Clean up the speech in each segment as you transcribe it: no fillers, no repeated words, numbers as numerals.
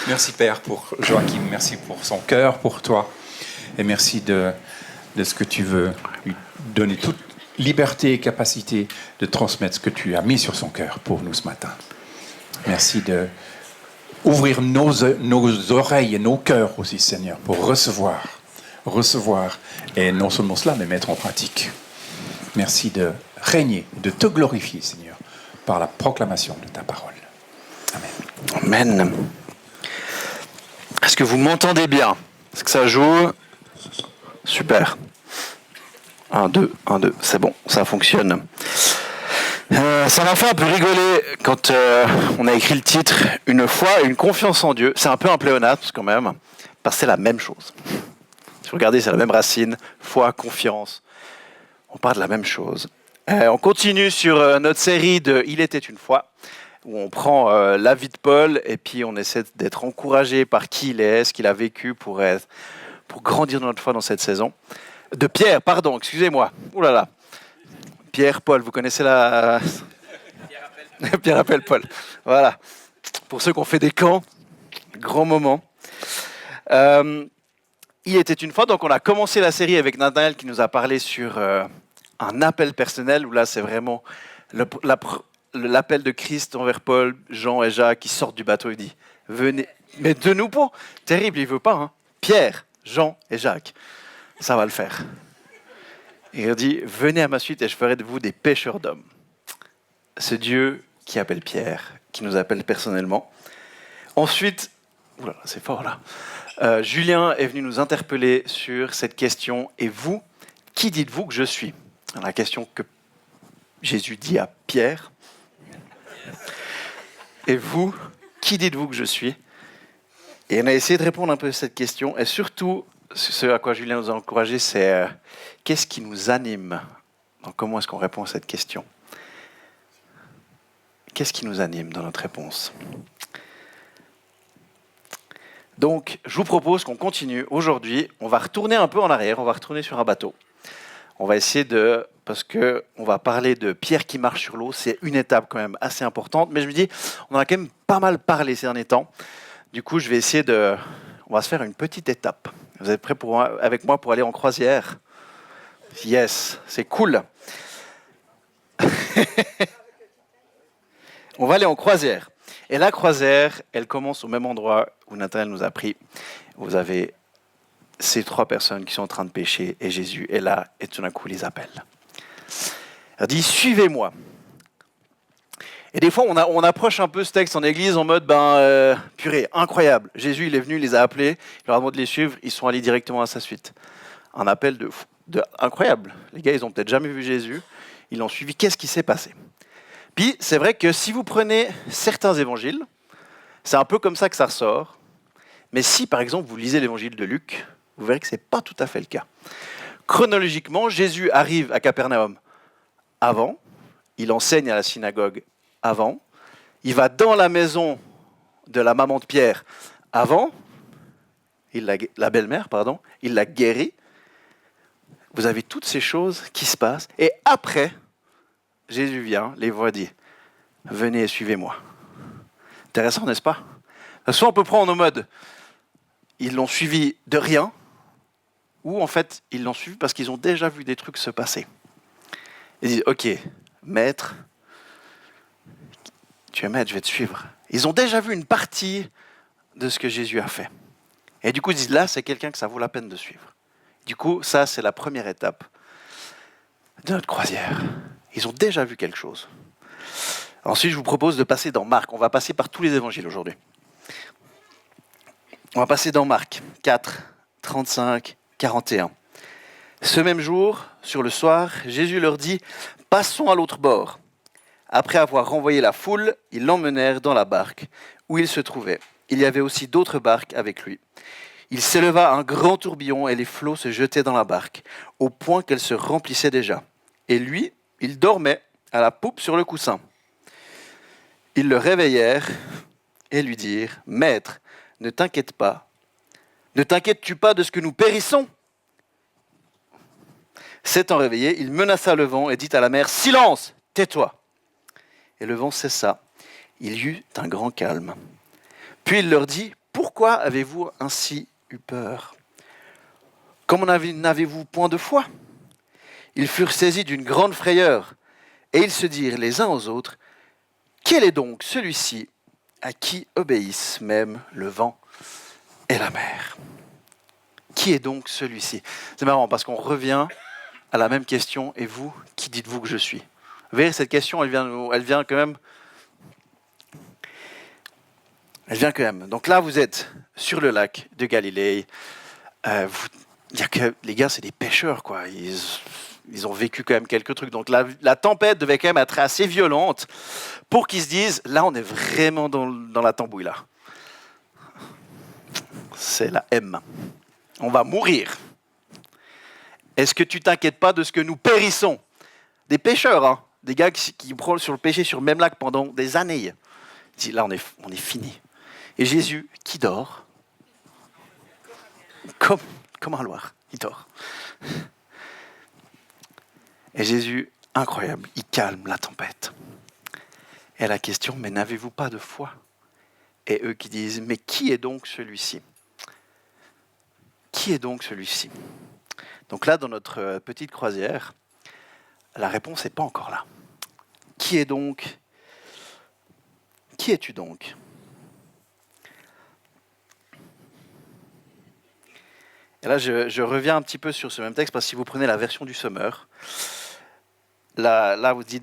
Merci Père pour Joachim, merci pour son cœur, pour toi. Et merci de ce que tu veux lui donner toute liberté et capacité de transmettre ce que tu as mis sur son cœur pour nous ce matin. Merci de ouvrir nos oreilles et nos cœurs aussi, Seigneur, pour recevoir. Et non seulement cela, mais mettre en pratique. Merci de régner, de te glorifier, Seigneur, par la proclamation de ta parole. Amen. Amen. Est-ce que vous m'entendez bien? Est-ce que ça joue? Super. 1, 2, 1, 2, c'est bon, ça fonctionne. Ça m'a fait un peu rigoler quand on a écrit le titre « Une foi et une confiance en Dieu ». C'est un peu un pléonasme quand même, parce que c'est la même chose. Si vous regardez, c'est la même racine, foi, confiance. On parle de la même chose. On continue sur notre série de « Il était une fois », où on prend la vie de Paul et puis on essaie d'être encouragé par qui il est, ce qu'il a vécu pour grandir dans notre foi dans cette saison. De Pierre, pardon, excusez-moi. Ouh là là. Pierre, Paul, vous connaissez la... Pierre appelle Paul. Voilà. Pour ceux qui ont fait des camps, grand moment. Il était une fois, donc on a commencé la série avec Nathanaël qui nous a parlé sur un appel personnel, où là c'est vraiment l'appel de Christ envers Paul, Jean et Jacques qui sortent du bateau et dit « Venez ». Mais de nouveau, terrible, il ne veut pas. Hein. Pierre, Jean et Jacques, ça va le faire. Et il dit « Venez à ma suite et je ferai de vous des pêcheurs d'hommes ». Ce Dieu qui appelle Pierre, qui nous appelle personnellement. Ensuite, oula, c'est fort là, Julien est venu nous interpeller sur cette question « Et vous, qui dites-vous que je suis ?» La question que Jésus dit à Pierre. Et vous, qui dites-vous que je suis? Et on a essayé de répondre un peu à cette question. Et surtout, ce à quoi Julien nous a encouragé, c'est qu'est-ce qui nous anime? Donc, comment est-ce qu'on répond à cette question? Qu'est-ce qui nous anime dans notre réponse? Donc, je vous propose qu'on continue. Aujourd'hui, on va retourner un peu en arrière, on va retourner sur un bateau. On va essayer parce qu'on va parler de Pierre qui marche sur l'eau, c'est une étape quand même assez importante, mais je me dis, on en a quand même pas mal parlé ces derniers temps. Du coup, je vais essayer on va se faire une petite étape. Vous êtes prêts avec moi pour aller en croisière? Yes, c'est cool. On va aller en croisière. Et la croisière, elle commence au même endroit où Nathanaël nous a pris. Vous avez ces 3 personnes qui sont en train de pêcher et Jésus est là et tout d'un coup les appelle. Il dit « Suivez-moi ». Et des fois, on approche un peu ce texte en église en mode purée, incroyable. Jésus, il est venu, il les a appelés, il leur a demandé de les suivre, ils sont allés directement à sa suite. Un appel de incroyable. Les gars, ils n'ont peut-être jamais vu Jésus, ils l'ont suivi. Qu'est-ce qui s'est passé? Puis, c'est vrai que si vous prenez certains évangiles, c'est un peu comme ça que ça ressort. Mais si, par exemple, vous lisez l'évangile de Luc, vous verrez que ce n'est pas tout à fait le cas. Chronologiquement, Jésus arrive à Capernaum avant, il enseigne à la synagogue avant, il va dans la maison de la maman de Pierre avant, la belle-mère, pardon, il la guérit. Vous avez toutes ces choses qui se passent. Et après, Jésus vient, les voit dire « Venez et suivez-moi ». Intéressant, n'est-ce pas? Soit on peut prendre en mode « Ils l'ont suivi de rien », ou en fait, ils l'ont suivi parce qu'ils ont déjà vu des trucs se passer. Ils disent « Ok, maître, tu es maître, je vais te suivre ». Ils ont déjà vu une partie de ce que Jésus a fait. Et du coup, ils disent « Là, c'est quelqu'un que ça vaut la peine de suivre ». Du coup, ça, c'est la première étape de notre croisière. Ils ont déjà vu quelque chose. Ensuite, je vous propose de passer dans Marc. On va passer par tous les évangiles aujourd'hui. On va passer dans Marc 4, 35, 41. Ce même jour, sur le soir, Jésus leur dit « Passons à l'autre bord ». Après avoir renvoyé la foule, ils l'emmenèrent dans la barque où il se trouvait. Il y avait aussi d'autres barques avec lui. Il s'éleva un grand tourbillon et les flots se jetaient dans la barque, au point qu'elle se remplissait déjà. Et lui, il dormait à la poupe sur le coussin. Ils le réveillèrent et lui dirent « Maître, ne t'inquiète pas. Ne t'inquiètes-tu pas de ce que nous périssons ?» S'étant réveillé, il menaça le vent et dit à la mer « Silence, tais-toi !» Et le vent cessa. Il y eut un grand calme. Puis il leur dit « pourquoi avez-vous ainsi eu peur? Comment n'avez-vous point de foi? Ils furent saisis d'une grande frayeur, et ils se dirent les uns aux autres, quel est donc celui-ci à qui obéissent même le vent et la mer? Qui est donc celui-ci? C'est marrant parce qu'on revient à la même question, et vous, qui dites-vous que je suis? Vous voyez, cette question, elle vient quand même. Elle vient quand même. Donc là, vous êtes sur le lac de Galilée. Les gars, c'est des pêcheurs, quoi. Ils ont vécu quand même quelques trucs. Donc la tempête devait quand même être assez violente pour qu'ils se disent, là, on est vraiment dans la tambouille, là. C'est la M. On va mourir. Est-ce que tu t'inquiètes pas de ce que nous périssons? Des pêcheurs, hein. Des gars qui prennent sur le péché sur le même lac pendant des années. Ils disent, là, on est fini. Et Jésus, qui dort, comme un loir, il dort. Et Jésus, incroyable, il calme la tempête. Et la question, mais n'avez-vous pas de foi? Et eux qui disent, mais qui est donc celui-ci? Qui est donc celui-ci? Donc là, dans notre petite croisière, la réponse n'est pas encore là. Qui est donc? Qui es-tu donc? Et là, je reviens un petit peu sur ce même texte, parce que si vous prenez la version du Sommeur, là vous dites,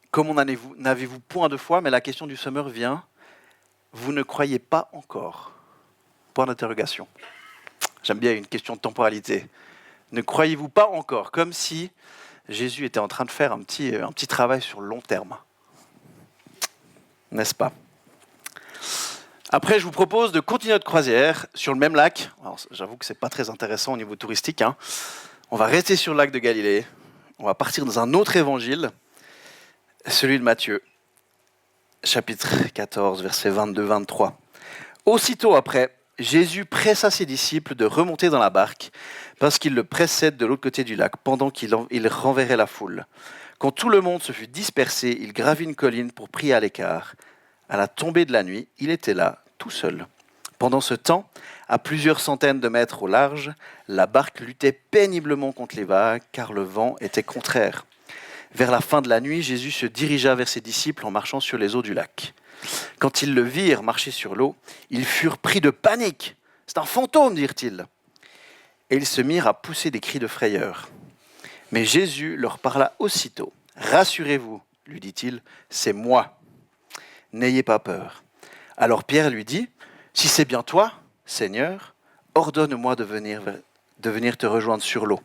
comment n'avez-vous point de foi? Mais la question du Sommeur vient, vous ne croyez pas encore? Point d'interrogation. J'aime bien une question de temporalité. Ne croyez-vous pas encore? Comme si Jésus était en train de faire un petit travail sur le long terme. N'est-ce pas? Après, je vous propose de continuer notre croisière sur le même lac. Alors, j'avoue que ce n'est pas très intéressant au niveau touristique, hein. On va rester sur le lac de Galilée. On va partir dans un autre évangile, celui de Matthieu, chapitre 14, versets 22-23. Aussitôt après, Jésus pressa ses disciples de remonter dans la barque, parce qu'il le pressait de l'autre côté du lac, pendant qu'il renverrait la foule. Quand tout le monde se fut dispersé, il gravit une colline pour prier à l'écart. À la tombée de la nuit, il était là, tout seul. Pendant ce temps, à plusieurs centaines de mètres au large, la barque luttait péniblement contre les vagues, car le vent était contraire. Vers la fin de la nuit, Jésus se dirigea vers ses disciples en marchant sur les eaux du lac. Quand ils le virent marcher sur l'eau, ils furent pris de panique. « C'est un fantôme !» dirent-ils. Et ils se mirent à pousser des cris de frayeur. Mais Jésus leur parla aussitôt. « Rassurez-vous, lui dit-il, c'est moi. N'ayez pas peur. » Alors Pierre lui dit, « Si c'est bien toi, Seigneur, ordonne-moi de venir te rejoindre sur l'eau. »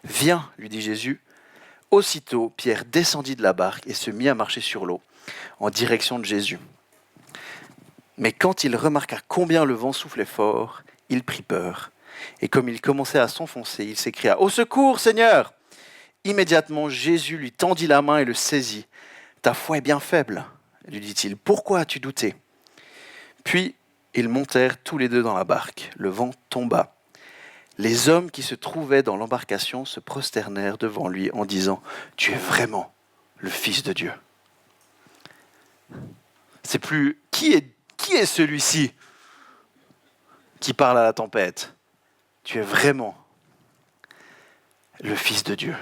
« Viens, lui dit Jésus. Aussitôt, Pierre descendit de la barque et se mit à marcher sur l'eau, en direction de Jésus. Mais quand il remarqua combien le vent soufflait fort, il prit peur. Et comme il commençait à s'enfoncer, il s'écria « Au secours, Seigneur !» Immédiatement, Jésus lui tendit la main et le saisit. « Ta foi est bien faible, » lui dit-il. « Pourquoi as-tu douté ?» Puis, ils montèrent tous les deux dans la barque. Le vent tomba. Les hommes qui se trouvaient dans l'embarcation se prosternèrent devant lui en disant « Tu es vraiment le Fils de Dieu. » C'est plus « Qui est celui-ci qui parle à la tempête ?» Tu es vraiment le Fils de Dieu.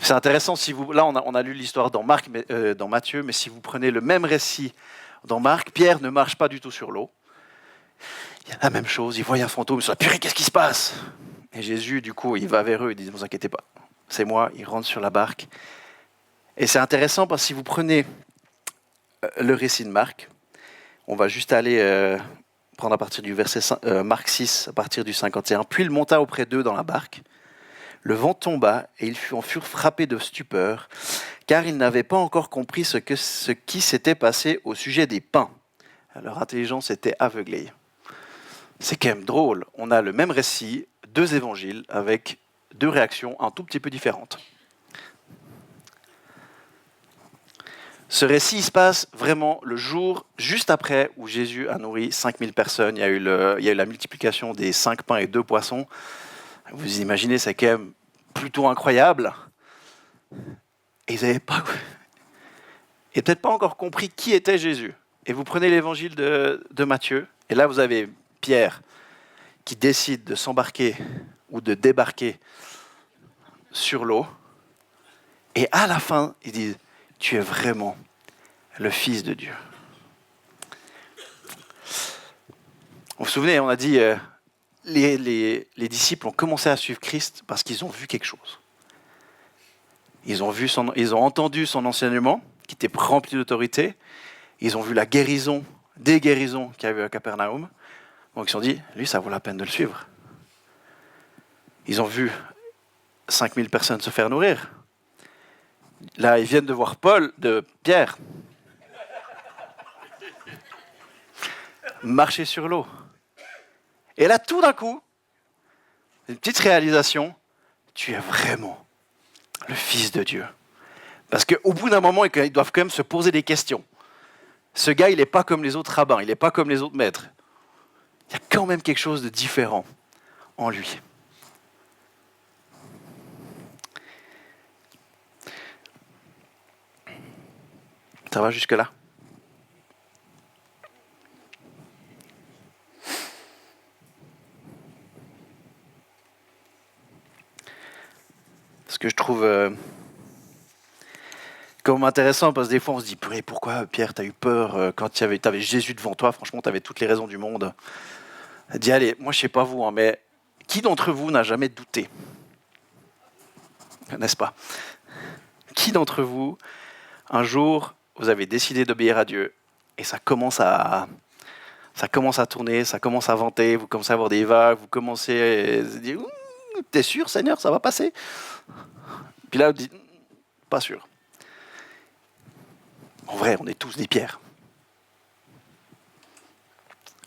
C'est intéressant, là on a lu l'histoire dans Matthieu, mais si vous prenez le même récit dans Marc, Pierre ne marche pas du tout sur l'eau. Il y a la même chose, il voit un fantôme, il se dit « Purée, qu'est-ce qui se passe ?» Et Jésus, du coup, il va vers eux, il dit « Ne vous inquiétez pas, c'est moi », il rentre sur la barque. Et c'est intéressant parce que si vous prenez le récit de Marc, on va juste aller prendre à partir du verset Marc 6, à partir du 51. Puis il monta auprès d'eux dans la barque. Le vent tomba et ils en furent frappés de stupeur, car ils n'avaient pas encore compris ce qui s'était passé au sujet des pains. Leur intelligence était aveuglée. C'est quand même drôle. On a le même récit, deux évangiles, avec deux réactions un tout petit peu différentes. Ce récit se passe vraiment le jour juste après où Jésus a nourri 5000 personnes. Il y a eu la multiplication des 5 pains et 2 poissons. Vous imaginez, c'est quand même plutôt incroyable. Et ils n'avaient peut-être pas encore compris qui était Jésus. Et vous prenez l'évangile de Matthieu, et là vous avez Pierre qui décide de s'embarquer ou de débarquer sur l'eau. Et à la fin, ils disent « Tu es vraiment le Fils de Dieu ». Vous vous souvenez, on a dit les disciples ont commencé à suivre Christ parce qu'ils ont vu quelque chose. Ils ont entendu son enseignement, qui était rempli d'autorité. Ils ont vu la guérison, des guérisons qu'il y avait à Capernaum. Donc ils se sont dit, lui, ça vaut la peine de le suivre. Ils ont vu 5000 personnes se faire nourrir. Là, ils viennent de voir Pierre, marcher sur l'eau. Et là, tout d'un coup, une petite réalisation, tu es vraiment le Fils de Dieu. Parce qu'au bout d'un moment, ils doivent quand même se poser des questions. Ce gars, il n'est pas comme les autres rabbins, il n'est pas comme les autres maîtres. Il y a quand même quelque chose de différent en lui. Ça va jusque-là ? Ce que je trouve comme intéressant, parce que des fois on se dit « Pourquoi Pierre, tu as eu peur quand tu avais Jésus devant toi ? Franchement, tu avais toutes les raisons du monde. » Dis, allez, moi je sais pas vous, mais qui d'entre vous n'a jamais douté ? N'est-ce pas ? Qui d'entre vous, un jour, vous avez décidé d'obéir à Dieu et ça commence à tourner, ça commence à vanter, vous commencez à avoir des vagues, vous commencez à dire « T'es sûr, Seigneur, ça va passer ?» Puis là, vous dites « Pas sûr. » En vrai, on est tous des pierres.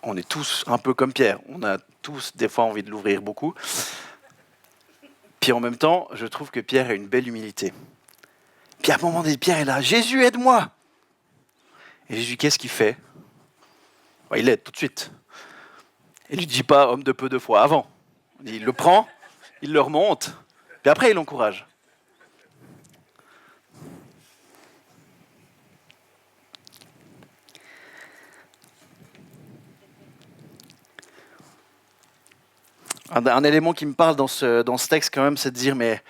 On est tous un peu comme Pierre. On a tous des fois envie de l'ouvrir beaucoup. Puis en même temps, je trouve que Pierre a une belle humilité. Puis à un moment donné, Pierre est là. « Jésus, aide-moi !» Et Jésus, qu'est-ce qu'il fait ? Il l'aide tout de suite. Il ne lui dit pas « homme de peu de foi » avant. Il le prend, il le remonte, puis après il l'encourage. Un élément qui me parle dans ce texte quand même, c'est de dire mais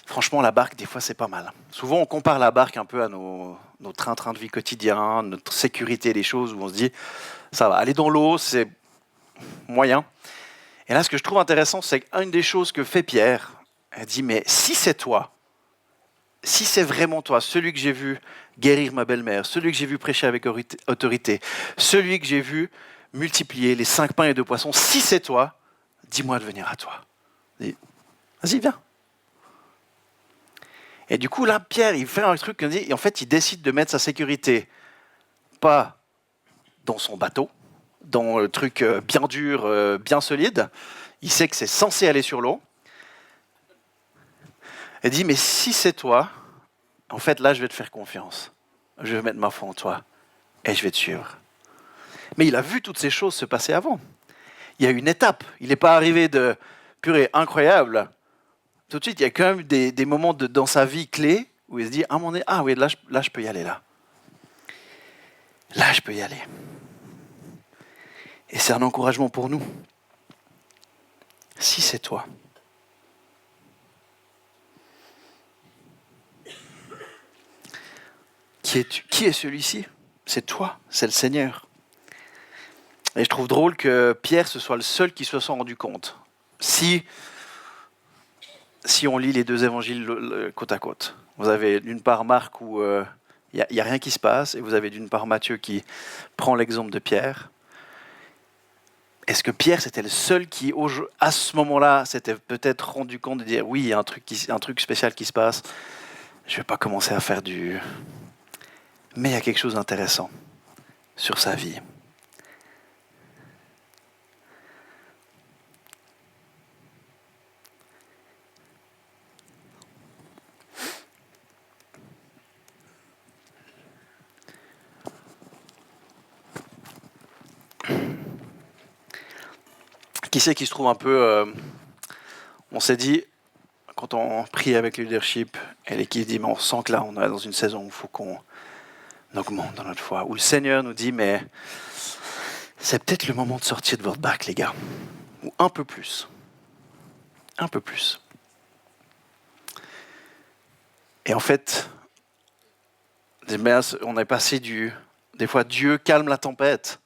franchement la barque des fois c'est pas mal. Souvent on compare la barque un peu à nos train-train de vie quotidien, notre sécurité des choses où on se dit ça va, aller dans l'eau c'est moyen. Et là ce que je trouve intéressant c'est qu'une des choses que fait Pierre, elle dit mais si c'est toi, si c'est vraiment toi, celui que j'ai vu guérir ma belle-mère, celui que j'ai vu prêcher avec autorité, celui que j'ai vu multiplier les 5 pains et 2 poissons, si c'est toi, dis-moi de venir à toi. Vas-y, viens. Et du coup, là, Pierre, il fait un truc, et en fait, il décide de mettre sa sécurité, pas dans son bateau, dans le truc bien dur, bien solide. Il sait que c'est censé aller sur l'eau. Il dit, mais si c'est toi, en fait, là, je vais te faire confiance. Je vais mettre ma foi en toi et je vais te suivre. Mais il a vu toutes ces choses se passer avant. Il y a une étape. Il n'est pas arrivé de purée incroyable. Tout de suite, il y a quand même des moments dans sa vie clés où il se dit à un moment donné, ah oui, là, je peux y aller là. Là, je peux y aller. Et c'est un encouragement pour nous. Si c'est toi. Qui es-tu ? Qui est celui-ci ? C'est toi, c'est le Seigneur. Et je trouve drôle que Pierre, ce soit le seul qui se soit rendu compte. Si on lit les 2 évangiles côte à côte, vous avez d'une part Marc où il n'y a rien qui se passe, et vous avez d'une part Matthieu qui prend l'exemple de Pierre. Est-ce que Pierre, c'était le seul qui, à ce moment-là, s'était peut-être rendu compte de dire « Oui, il y a un truc spécial qui se passe, je ne vais pas commencer à faire du... » Mais il y a quelque chose d'intéressant sur sa vie. Qui c'est qui se trouve un peu... on s'est dit, quand on prie avec le leadership, et l'équipe dit, mais on sent que là, on est dans une saison où il faut qu'on augmente dans notre foi. Où le Seigneur nous dit, mais c'est peut-être le moment de sortir de votre barque, les gars. Ou un peu plus. Un peu plus. Et en fait, on est passé des fois, Dieu calme la tempête,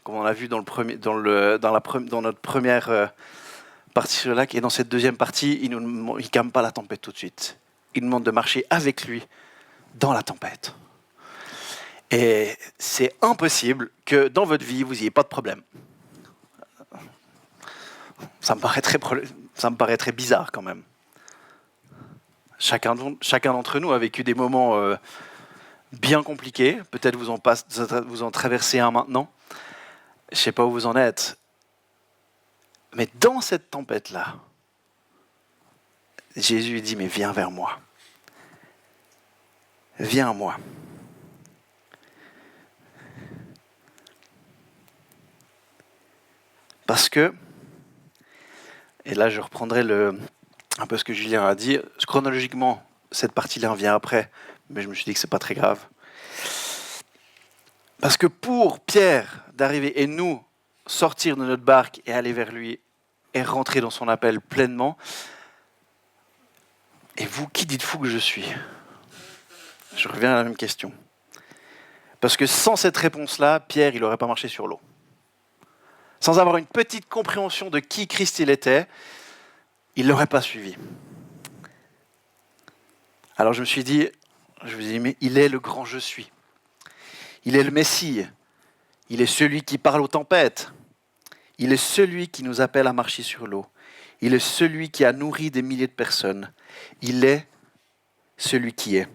comme on l'a vu dans notre première partie sur le lac. Et dans cette deuxième partie, il ne calme pas la tempête tout de suite. Il nous demande de marcher avec lui dans la tempête. Et c'est impossible que dans votre vie, vous n'ayez pas de problème. Ça me paraît très bizarre quand même. Chacun d'entre nous a vécu des moments bien compliqués. Peut-être vous en traversez un maintenant. Je ne sais pas où vous en êtes. Mais dans cette tempête-là, Jésus dit, mais viens vers moi. Viens à moi. Parce que, et là je reprendrai un peu ce que Julien a dit, chronologiquement, cette partie-là vient après, mais je me suis dit que c'est pas très grave. Parce que pour Pierre d'arriver et nous sortir de notre barque et aller vers lui et rentrer dans son appel pleinement, et vous, qui dites-vous que je suis ? Je reviens à la même question. Parce que sans cette réponse-là, Pierre, il n'aurait pas marché sur l'eau. Sans avoir une petite compréhension de qui Christ il était, il ne l'aurait pas suivi. Alors je me suis dit, mais il est le grand je suis. Il est le Messie. Il est celui qui parle aux tempêtes. Il est celui qui nous appelle à marcher sur l'eau. Il est celui qui a nourri des milliers de personnes. Il est celui qui est.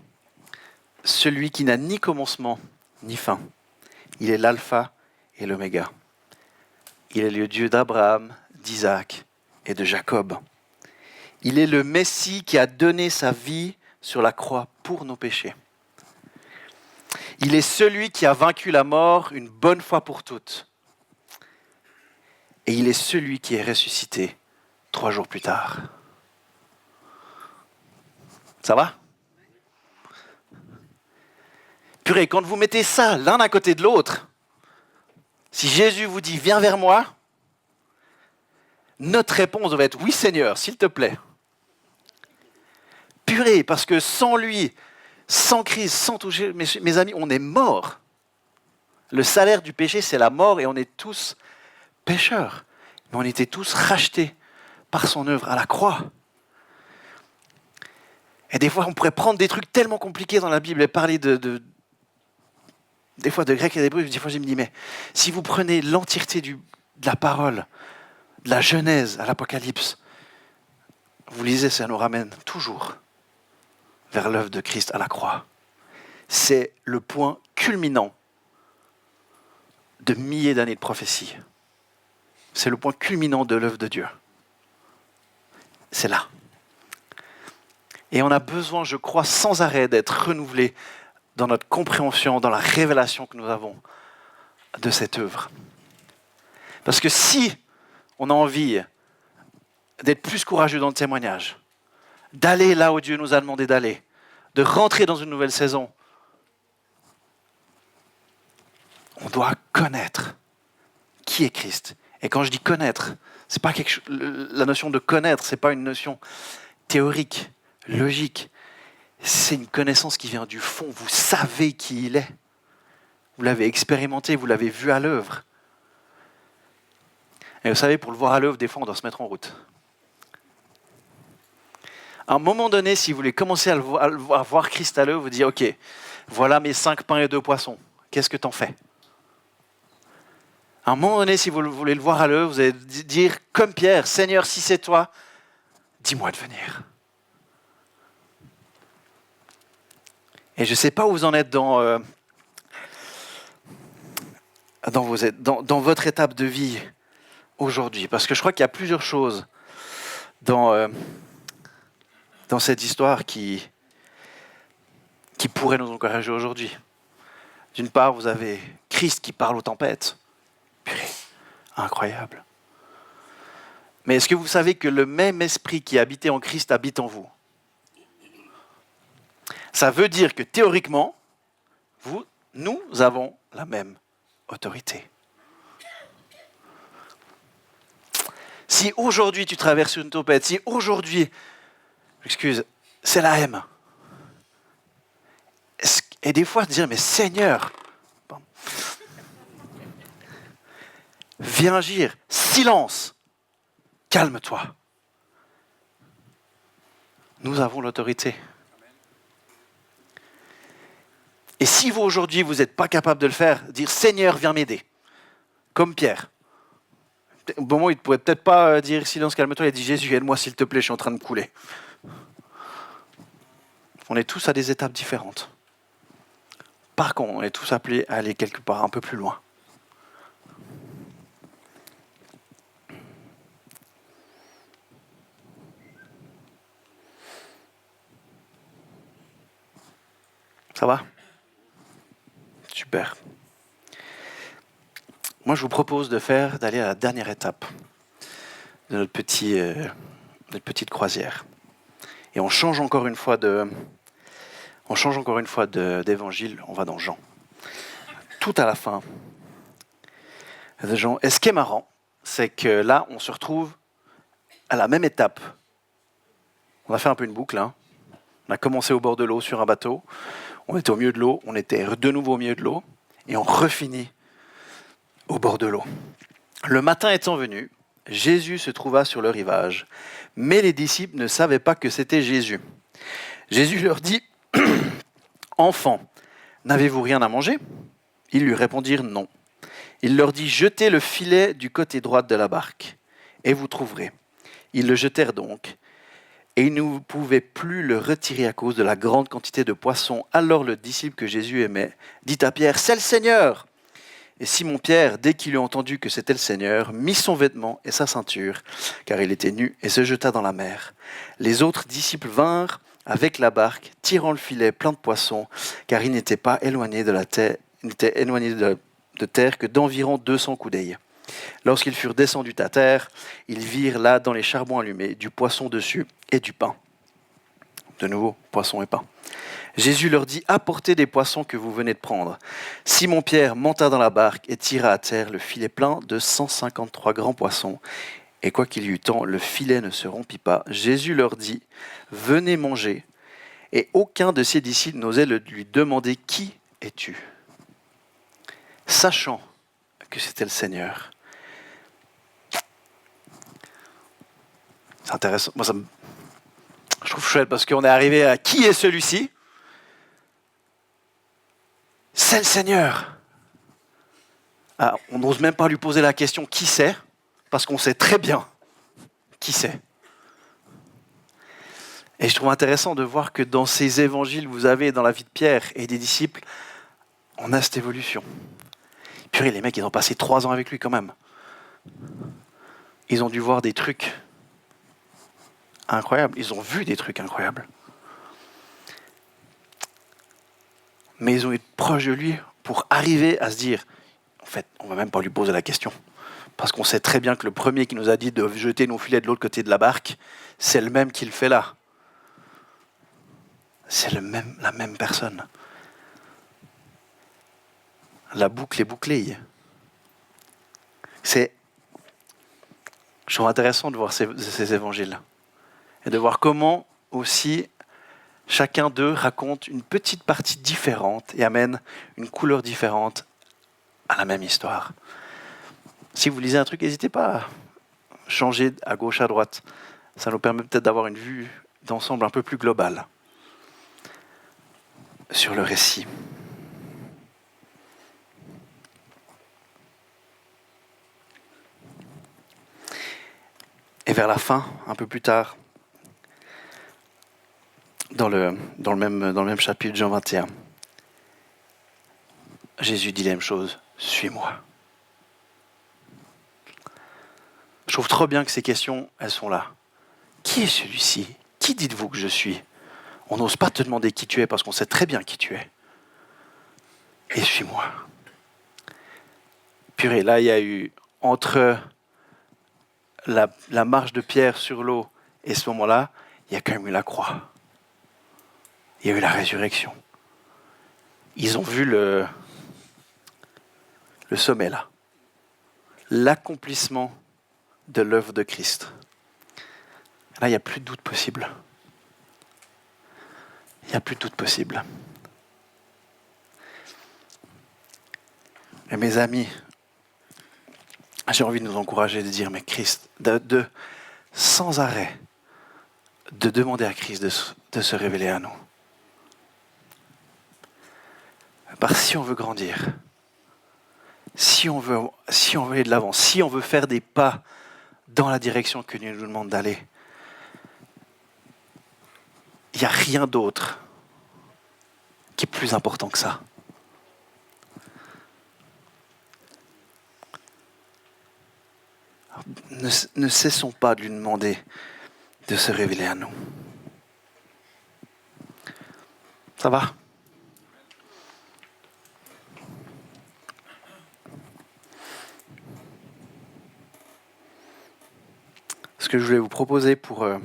Celui qui n'a ni commencement ni fin. Il est l'alpha et l'oméga. Il est le Dieu d'Abraham, d'Isaac et de Jacob. Il est le Messie qui a donné sa vie sur la croix pour nos péchés. Il est celui qui a vaincu la mort une bonne fois pour toutes. Et il est celui qui est ressuscité 3 jours plus tard. Ça va ? Purée, quand vous mettez ça l'un à côté de l'autre, si Jésus vous dit « Viens vers moi », notre réponse va être « Oui Seigneur, s'il te plaît ». Purée, parce que sans lui, sans Christ, sans toucher, mes amis, on est morts. Le salaire du péché, c'est la mort et on est tous pécheurs. Mais on était tous rachetés par son œuvre à la croix. Et des fois, on pourrait prendre des trucs tellement compliqués dans la Bible et parler des fois de grec et d'hébreu. Des fois, je me dis, mais si vous prenez l'entièreté de la parole, de la Genèse à l'Apocalypse, vous lisez, ça nous ramène toujours vers l'œuvre de Christ à la croix. C'est le point culminant de milliers d'années de prophétie. C'est le point culminant de l'œuvre de Dieu. C'est là. Et on a besoin, je crois, sans arrêt d'être renouvelé dans notre compréhension, dans la révélation que nous avons de cette œuvre. Parce que si on a envie d'être plus courageux dans le témoignage, d'aller là où Dieu nous a demandé d'aller, de rentrer dans une nouvelle saison, on doit connaître qui est Christ. Et quand je dis connaître, c'est pas la notion de connaître, c'est pas une notion théorique, logique. C'est une connaissance qui vient du fond. Vous savez qui il est. Vous l'avez expérimenté, vous l'avez vu à l'œuvre. Et vous savez, pour le voir à l'œuvre, des fois, on doit se mettre en route. À un moment donné, si vous voulez commencer à voir Christ à l'œuvre, vous dites, ok, voilà mes 5 pains et 2 poissons. Qu'est-ce que t'en fais ? À un moment donné, si vous voulez le voir à l'œuvre, vous allez dire, comme Pierre, Seigneur, si c'est toi, dis-moi de venir. Et je ne sais pas où vous en êtes dans votre étape de vie aujourd'hui, parce que je crois qu'il y a plusieurs choses dans cette histoire qui pourraient nous encourager aujourd'hui. D'une part, vous avez Christ qui parle aux tempêtes. Purée, incroyable. Mais est-ce que vous savez que le même esprit qui habitait en Christ habite en vous ? Ça veut dire que théoriquement, nous avons la même autorité. Si aujourd'hui tu traverses une tempête, si aujourd'hui, c'est la haine. Et des fois, dire, mais Seigneur, viens agir, silence, calme-toi. Nous avons l'autorité. Et si vous, aujourd'hui, vous n'êtes pas capable de le faire, dire, Seigneur, viens m'aider. Comme Pierre. Au moment où il ne pouvait peut-être pas dire, silence, calme-toi, il a dit, Jésus, aide-moi s'il te plaît, je suis en train de couler. On est tous à des étapes différentes. Par contre, on est tous appelés à aller quelque part un peu plus loin. Ça va ? Super. Moi, je vous propose d'aller à la dernière étape de notre petite croisière. Et on change encore une fois d'évangile, on va dans Jean. Tout à la fin de Jean. Et ce qui est marrant, c'est que là, on se retrouve à la même étape. On a fait un peu une boucle. Hein. On a commencé au bord de l'eau sur un bateau. On était au milieu de l'eau. On était de nouveau au milieu de l'eau. Et on refinit au bord de l'eau. Le matin étant venu, Jésus se trouva sur le rivage. Mais les disciples ne savaient pas que c'était Jésus. Jésus leur dit, « Enfants, n'avez-vous rien à manger ?» Ils lui répondirent non. Il leur dit, « Jetez le filet du côté droit de la barque, et vous trouverez. » Ils le jetèrent donc, et ils ne pouvaient plus le retirer à cause de la grande quantité de poissons. Alors le disciple que Jésus aimait dit à Pierre, « C'est le Seigneur !» Et Simon-Pierre, dès qu'il eut entendu que c'était le Seigneur, mit son vêtement et sa ceinture, car il était nu, et se jeta dans la mer. Les autres disciples vinrent avec la barque, tirant le filet plein de poissons, car ils n'étaient pas éloignés de terre que d'environ 200 coups d'œil. Lorsqu'ils furent descendus à terre, ils virent là, dans les charbons allumés, du poisson dessus et du pain. De nouveau, poisson et pain. Jésus leur dit, « Apportez des poissons que vous venez de prendre. » Simon-Pierre monta dans la barque et tira à terre le filet plein de 153 grands poissons. Et quoi qu'il y eût temps, le filet ne se rompit pas. Jésus leur dit, « Venez manger. » Et aucun de ses disciples n'osait lui demander, « Qui es-tu » Sachant que c'était le Seigneur. C'est intéressant. Moi, je trouve chouette parce qu'on est arrivé à « Qui est celui-ci » C'est le Seigneur. Ah, on n'ose même pas lui poser la question « Qui c'est ?» parce qu'on sait très bien qui c'est. Et je trouve intéressant de voir que dans ces évangiles, vous avez dans la vie de Pierre et des disciples, on a cette évolution. Purée, les mecs, ils ont passé 3 ans avec lui quand même. Ils ont dû voir des trucs incroyables. Ils ont vu des trucs incroyables. Mais ils ont été proches de lui pour arriver à se dire, en fait, on ne va même pas lui poser la question. Parce qu'on sait très bien que le premier qui nous a dit de jeter nos filets de l'autre côté de la barque, c'est le même qui le fait là. C'est la même personne. La boucle est bouclée. Je trouve intéressant de voir ces évangiles. Et de voir comment aussi chacun d'eux raconte une petite partie différente et amène une couleur différente à la même histoire. Si vous lisez un truc, n'hésitez pas à changer à gauche, à droite. Ça nous permet peut-être d'avoir une vue d'ensemble un peu plus globale sur le récit. Et vers la fin, un peu plus tard, dans le même chapitre, Jean 21, Jésus dit la même chose, « Suis-moi ». Je trouve trop bien que ces questions, elles sont là. Qui est celui-ci ? Qui dites-vous que je suis ? On n'ose pas te demander qui tu es parce qu'on sait très bien qui tu es. Et suis-moi. Purée, là, il y a eu, entre la marche de Pierre sur l'eau et ce moment-là, il y a quand même eu la croix. Il y a eu la résurrection. Ils ont vu le sommet là. L'accomplissement de l'œuvre de Christ. Là, il n'y a plus de doute possible. Il n'y a plus de doute possible. Et mes amis, j'ai envie de nous encourager, de dire, mais Christ, sans arrêt, de demander à Christ de se révéler à nous. Parce que si on veut grandir, si on veut aller de l'avant, si on veut faire des pas dans la direction que Dieu nous demande d'aller, il n'y a rien d'autre qui est plus important que ça. Alors, ne cessons pas de lui demander de se révéler à nous. Ça va ? Ce que je voulais vous proposer pour un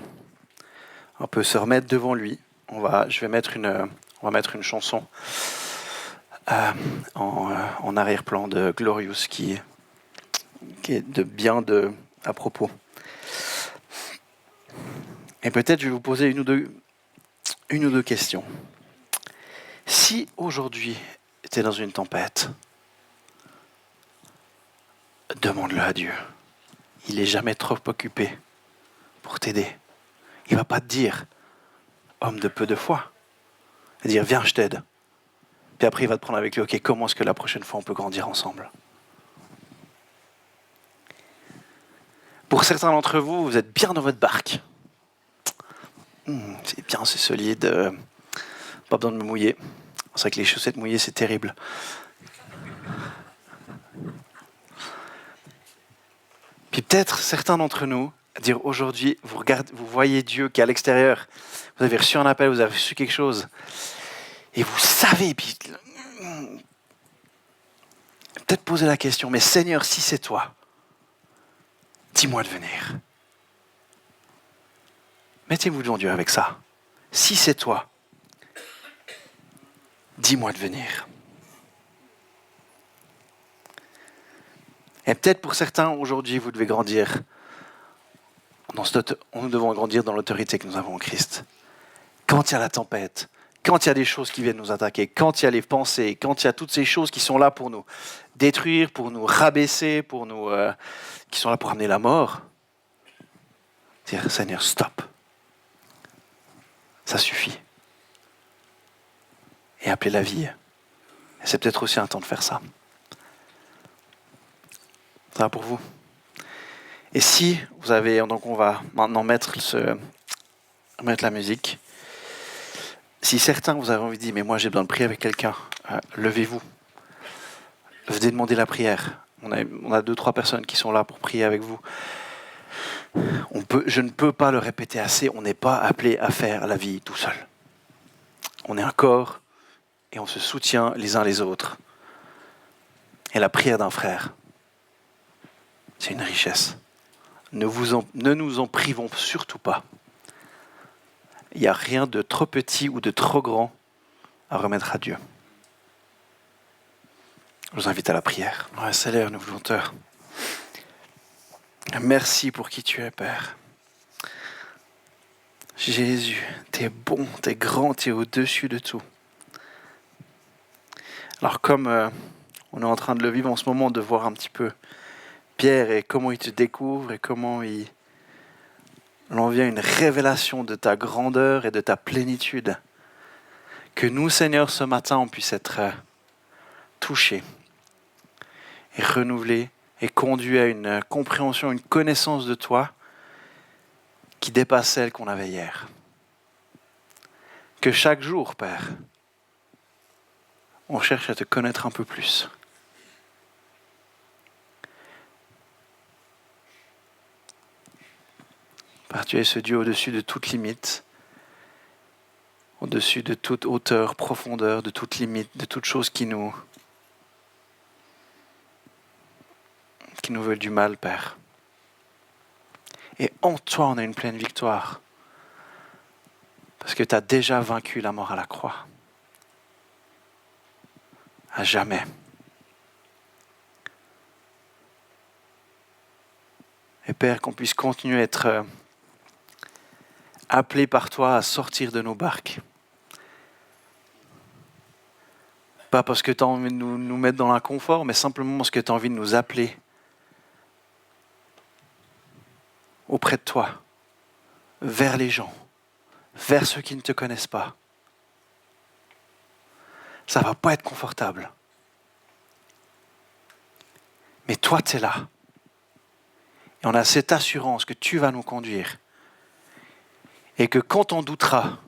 peu se remettre devant lui, on va mettre une chanson en arrière-plan de Glorious qui est à propos. Et peut-être je vais vous poser une ou deux questions. Si aujourd'hui tu es dans une tempête, demande-le à Dieu. Il n'est jamais trop occupé pour t'aider. Il ne va pas te dire, homme de peu de foi, il va dire, viens, je t'aide. Puis après, il va te prendre avec lui, ok, comment est-ce que la prochaine fois on peut grandir ensemble ? Pour certains d'entre vous, vous êtes bien dans votre barque. C'est bien, c'est solide. Pas besoin de me mouiller. C'est vrai que les chaussettes mouillées, c'est terrible. Puis peut-être certains d'entre nous, dire aujourd'hui, vous voyez Dieu qui est à l'extérieur. Vous avez reçu un appel, vous avez reçu quelque chose. Et vous savez, puis peut-être poser la question, mais Seigneur, si c'est toi, dis-moi de venir. Mettez-vous devant Dieu avec ça. Si c'est toi, dis-moi de venir. Et peut-être pour certains, aujourd'hui, vous devez grandir. Nous devons grandir dans l'autorité que nous avons en Christ. Quand il y a la tempête, quand il y a des choses qui viennent nous attaquer, quand il y a les pensées, quand il y a toutes ces choses qui sont là pour nous détruire, pour nous rabaisser, qui sont là pour amener la mort, dire Seigneur, stop. Ça suffit. Et appeler la vie. Et c'est peut-être aussi un temps de faire ça. Ça va pour vous ? Et si vous avez, donc on va maintenant mettre la musique. Si certains vous avez envie de dire, mais moi j'ai besoin de prier avec quelqu'un, levez-vous. Venez demander la prière. On a 2-3 personnes qui sont là pour prier avec vous. Je ne peux pas le répéter assez, on n'est pas appelé à faire la vie tout seul. On est un corps et on se soutient les uns les autres. Et la prière d'un frère, c'est une richesse. Ne nous en privons surtout pas. Il n'y a rien de trop petit ou de trop grand à remettre à Dieu. Je vous invite à la prière. Ouais, Seigneur, nous voulons te. Merci pour qui tu es, Père. Jésus, tu es bon, tu es grand, tu es au-dessus de tout. Alors comme on est en train de le vivre en ce moment, de voir un petit peu Pierre et comment il te découvre et comment il en vient une révélation de ta grandeur et de ta plénitude. Que nous, Seigneur, ce matin, on puisse être touchés et renouvelés et conduits à une compréhension, une connaissance de toi qui dépasse celle qu'on avait hier. Que chaque jour, Père, on cherche à te connaître un peu plus. Père, tu es ce Dieu au-dessus de toute limite, au-dessus de toute hauteur, profondeur, de toute limite, de toute chose qui nous veulent du mal, Père. Et en toi, on a une pleine victoire. Parce que tu as déjà vaincu la mort à la croix. À jamais. Et Père, qu'on puisse continuer à être appelés par toi à sortir de nos barques. Pas parce que tu as envie de nous mettre dans l'inconfort, mais simplement parce que tu as envie de nous appeler auprès de toi, vers les gens, vers ceux qui ne te connaissent pas. Ça ne va pas être confortable. Mais toi, tu es là. Et on a cette assurance que tu vas nous conduire. Et que quand on doutera,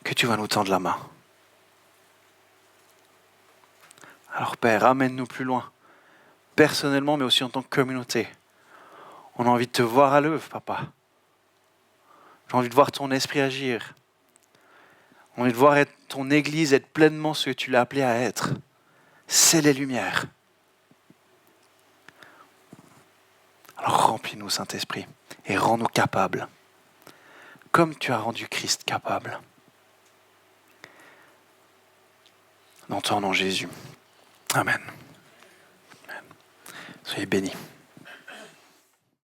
que tu vas nous tendre la main. Alors Père, amène-nous plus loin. Personnellement, mais aussi en tant que communauté. On a envie de te voir à l'œuvre, Papa. J'ai envie de voir ton esprit agir. On a envie de voir ton Église être pleinement ce que tu l'as appelé à être. C'est les lumières. Alors remplis-nous, Saint-Esprit, et rends-nous capables, comme tu as rendu Christ capable. Dans ton nom, Jésus. Amen. Soyez bénis.